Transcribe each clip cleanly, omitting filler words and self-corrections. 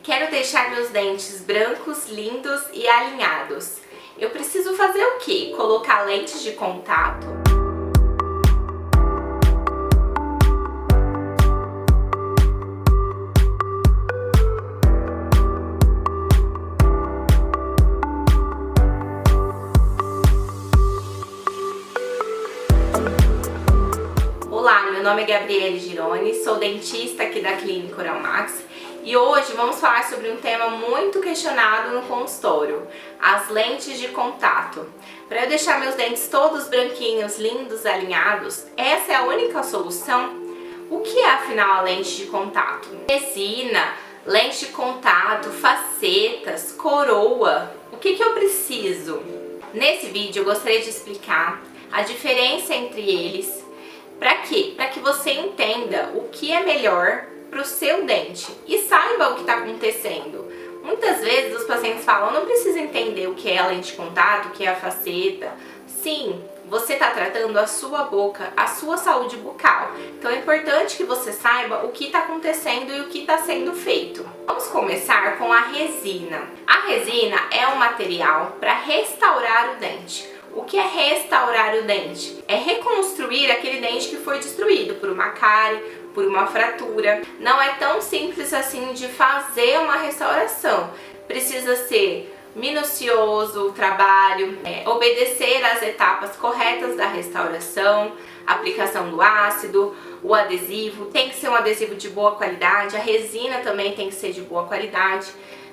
Quero deixar meus dentes brancos, lindos e alinhados. Eu preciso fazer o quê? Colocar lentes de contato? Olá, meu nome é Gabriele Gironi, sou dentista aqui da Clínica Oral Max e hoje vamos falar sobre um tema muito questionado no consultório, as lentes de contato. Para eu deixar meus dentes todos branquinhos, lindos, alinhados, essa é a única solução? O que é afinal a lente de contato? Resina, lente de contato, facetas, coroa, o que eu preciso? Nesse vídeo eu gostaria de explicar a diferença entre eles. Para quê? Para que você entenda o que é melhor para o seu dente e saiba o que está acontecendo. Muitas vezes os pacientes falam, não precisa entender o que é a lente de contato, o que é a faceta. Sim, você está tratando a sua boca, a sua saúde bucal. Então é importante que você saiba o que está acontecendo e o que está sendo feito. Vamos começar com a resina. A resina é um material para restaurar o dente. O que é restaurar o dente? É reconstruir aquele dente que foi destruído por uma cárie, por uma fratura. Não é tão simples assim de fazer uma restauração. Precisa ser minucioso o trabalho, obedecer às etapas corretas da restauração, aplicação do ácido, o adesivo. Tem que ser um adesivo de boa qualidade, a resina também tem que ser de boa qualidade.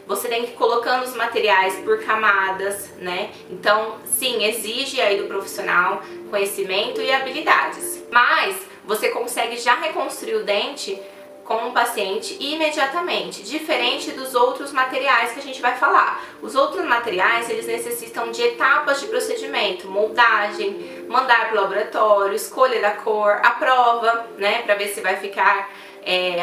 Você tem que ir colocando os materiais por camadas, né? Então, sim, exige aí do profissional conhecimento e habilidades. Mas você consegue já reconstruir o dente com o paciente imediatamente, diferente dos outros materiais que a gente vai falar. Os outros materiais, eles necessitam de etapas de procedimento, moldagem, mandar para o laboratório, escolha da cor, a prova, né? Para ver se vai ficar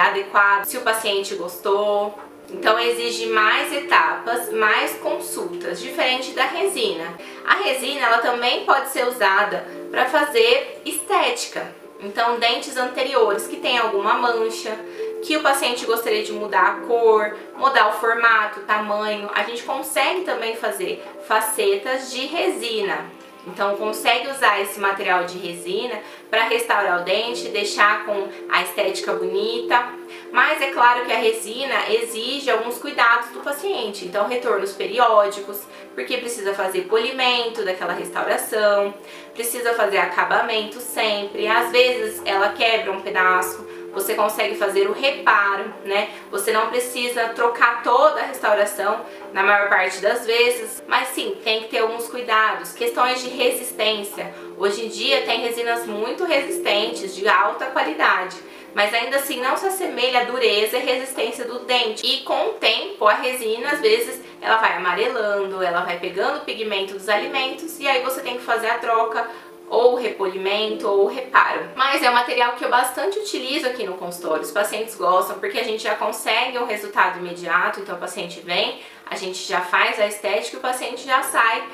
adequado, se o paciente gostou. Então exige mais etapas, mais consultas, diferente da resina. A resina ela também pode ser usada para fazer estética. Então dentes anteriores que tem alguma mancha, que o paciente gostaria de mudar a cor, mudar o formato, o tamanho, a gente consegue também fazer facetas de resina. Então consegue usar esse material de resina para restaurar o dente, deixar com a estética bonita. Mas é claro que a resina exige alguns cuidados do paciente. Então retornos periódicos, porque precisa fazer polimento daquela restauração, precisa fazer acabamento sempre. Às vezes ela quebra um pedaço, você consegue fazer o reparo, né? Você não precisa trocar toda a restauração na maior parte das vezes, mas sim, tem que ter alguns cuidados. Questões de resistência. Hoje em dia tem resinas muito resistentes, de alta qualidade, mas ainda assim não se assemelha à dureza e resistência do dente. E com o tempo a resina, às vezes, ela vai amarelando, ela vai pegando o pigmento dos alimentos e aí você tem que fazer a troca, ou repolimento, ou reparo. Mas é um material que eu bastante utilizo aqui no consultório, os pacientes gostam, porque a gente já consegue um resultado imediato, então o paciente vem, a gente já faz a estética e o paciente já sai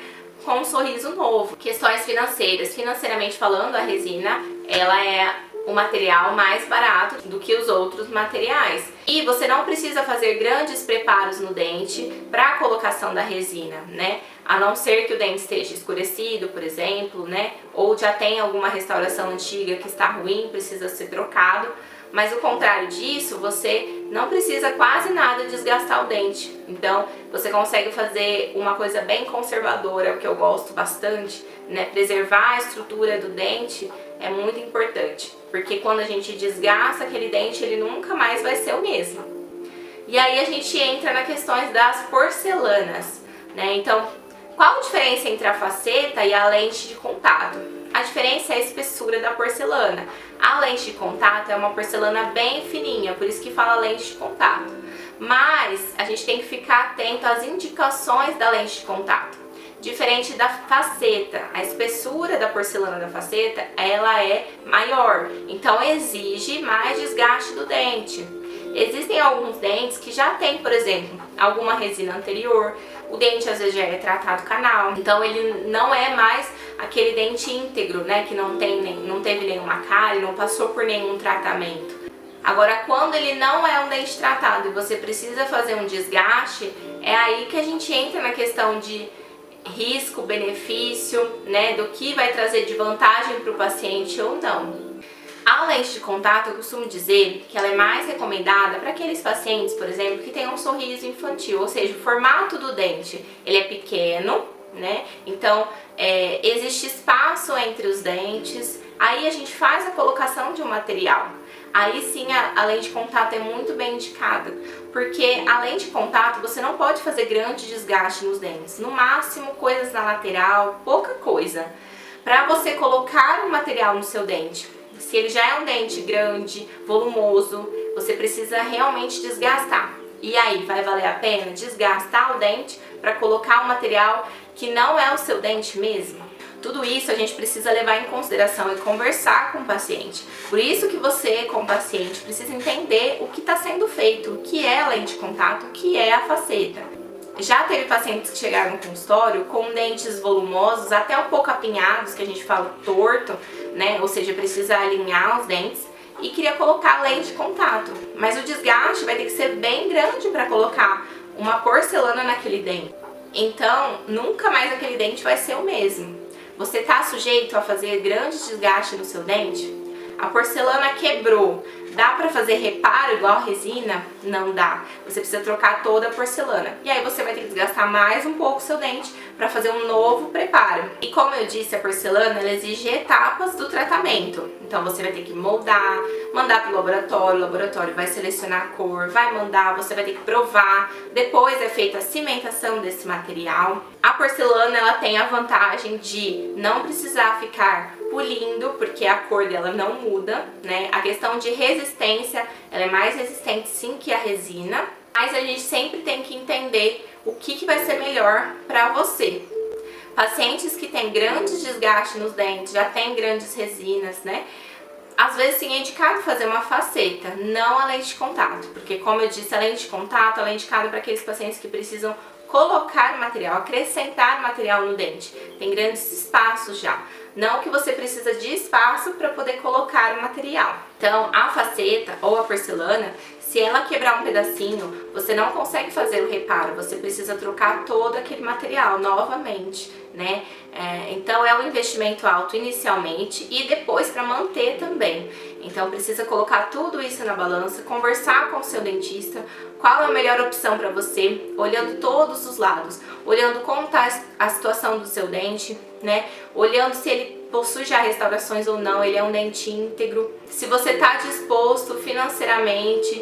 com um sorriso novo. Questões financeiras. Financeiramente falando, a resina, ela é o material mais barato do que os outros materiais. E você não precisa fazer grandes preparos no dente para a colocação da resina, né? A não ser que o dente esteja escurecido, por exemplo, né? Ou já tem alguma restauração antiga que está ruim, precisa ser trocado. Mas o contrário disso, você não precisa quase nada desgastar o dente. Então, você consegue fazer uma coisa bem conservadora, o que eu gosto bastante, né? Preservar a estrutura do dente é muito importante, porque quando a gente desgasta aquele dente, ele nunca mais vai ser o mesmo. E aí a gente entra nas questões das porcelanas, né? Então, qual a diferença entre a faceta e a lente de contato? A diferença é a espessura da porcelana. A lente de contato é uma porcelana bem fininha, por isso que fala lente de contato. Mas a gente tem que ficar atento às indicações da lente de contato. Diferente da faceta, a espessura da porcelana da faceta, ela é maior, então exige mais desgaste do dente. Existem alguns dentes que já tem, por exemplo, alguma resina anterior, o dente às vezes já é tratado canal, então ele não é mais aquele dente íntegro, né, que não teve nenhuma cárie, não passou por nenhum tratamento. Agora, quando ele não é um dente tratado e você precisa fazer um desgaste, é aí que a gente entra na questão de risco, benefício, né, do que vai trazer de vantagem para o paciente ou não. A lente de contato, eu costumo dizer que ela é mais recomendada para aqueles pacientes, por exemplo, que têm um sorriso infantil, ou seja, o formato do dente, ele é pequeno, né? Então, existe espaço entre os dentes, aí a gente faz a colocação de um material. Aí sim a lente de contato é muito bem indicada, porque a lente de contato você não pode fazer grande desgaste nos dentes, no máximo coisas na lateral, pouca coisa. Para você colocar um material no seu dente, se ele já é um dente grande, volumoso, você precisa realmente desgastar. E aí, vai valer a pena desgastar o dente para colocar um material que não é o seu dente mesmo? Tudo isso a gente precisa levar em consideração e conversar com o paciente. Por isso que você, como paciente, precisa entender o que está sendo feito, o que é a lente de contato, o que é a faceta. Já teve pacientes que chegaram no consultório com dentes volumosos, até um pouco apinhados, que a gente fala torto, né? Ou seja, precisa alinhar os dentes e queria colocar lente de contato. Mas o desgaste vai ter que ser bem grande para colocar uma porcelana naquele dente. Então, nunca mais aquele dente vai ser o mesmo. Você está sujeito a fazer grande desgaste no seu dente? A porcelana quebrou. Dá para fazer reparo igual a resina? Não dá. Você precisa trocar toda a porcelana. E aí você vai ter que desgastar mais um pouco o seu dente para fazer um novo preparo. E como eu disse, a porcelana ela exige etapas do tratamento. Então você vai ter que moldar, mandar para o laboratório vai selecionar a cor, vai mandar, você vai ter que provar. Depois é feita a cimentação desse material. A porcelana ela tem a vantagem de não precisar ficar polindo, porque a cor dela não muda, né? A questão de resistência, ela é mais resistente sim que a resina, mas a gente sempre tem que entender o que vai ser melhor para você. Pacientes que têm grande desgaste nos dentes, já têm grandes resinas, né? Às vezes sim é indicado fazer uma faceta, não a lente de contato, porque como eu disse, a lente de contato ela é indicada para aqueles pacientes que precisam colocar material, acrescentar material no dente. Tem grandes espaços já. Não que você precisa de espaço para poder colocar o material. Então, a faceta ou a porcelana, se ela quebrar um pedacinho, você não consegue fazer o reparo, você precisa trocar todo aquele material novamente, né? Então é um investimento alto inicialmente e depois para manter também. Então precisa colocar tudo isso na balança, conversar com o seu dentista, qual é a melhor opção para você, olhando todos os lados, olhando como está a situação do seu dente, né? Olhando se ele possui já restaurações ou não, ele é um dente íntegro. Se você está disposto financeiramente,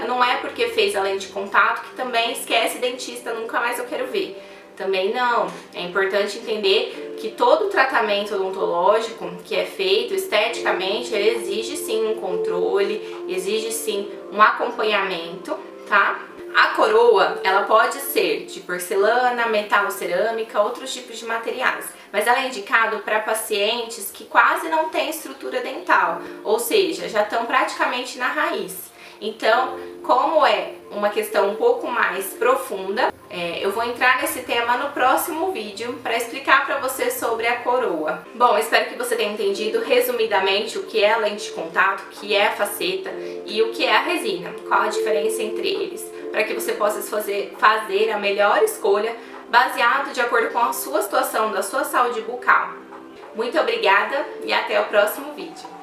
não é porque fez a lente de contato que também esquece dentista, nunca mais eu quero ver. Também não. É importante entender que todo tratamento odontológico que é feito esteticamente, ele exige sim um controle, exige sim um acompanhamento, tá? A coroa, ela pode ser de porcelana, metal ou cerâmica, outros tipos de materiais. Mas ela é indicada para pacientes que quase não têm estrutura dental, ou seja, já estão praticamente na raiz. Então, como é uma questão um pouco mais profunda, eu vou entrar nesse tema no próximo vídeo para explicar para você sobre a coroa. Bom, espero que você tenha entendido resumidamente o que é a lente de contato, o que é a faceta e o que é a resina, qual a diferença entre eles, para que você possa fazer a melhor escolha baseado de acordo com a sua situação, da sua saúde bucal. Muito obrigada e até o próximo vídeo.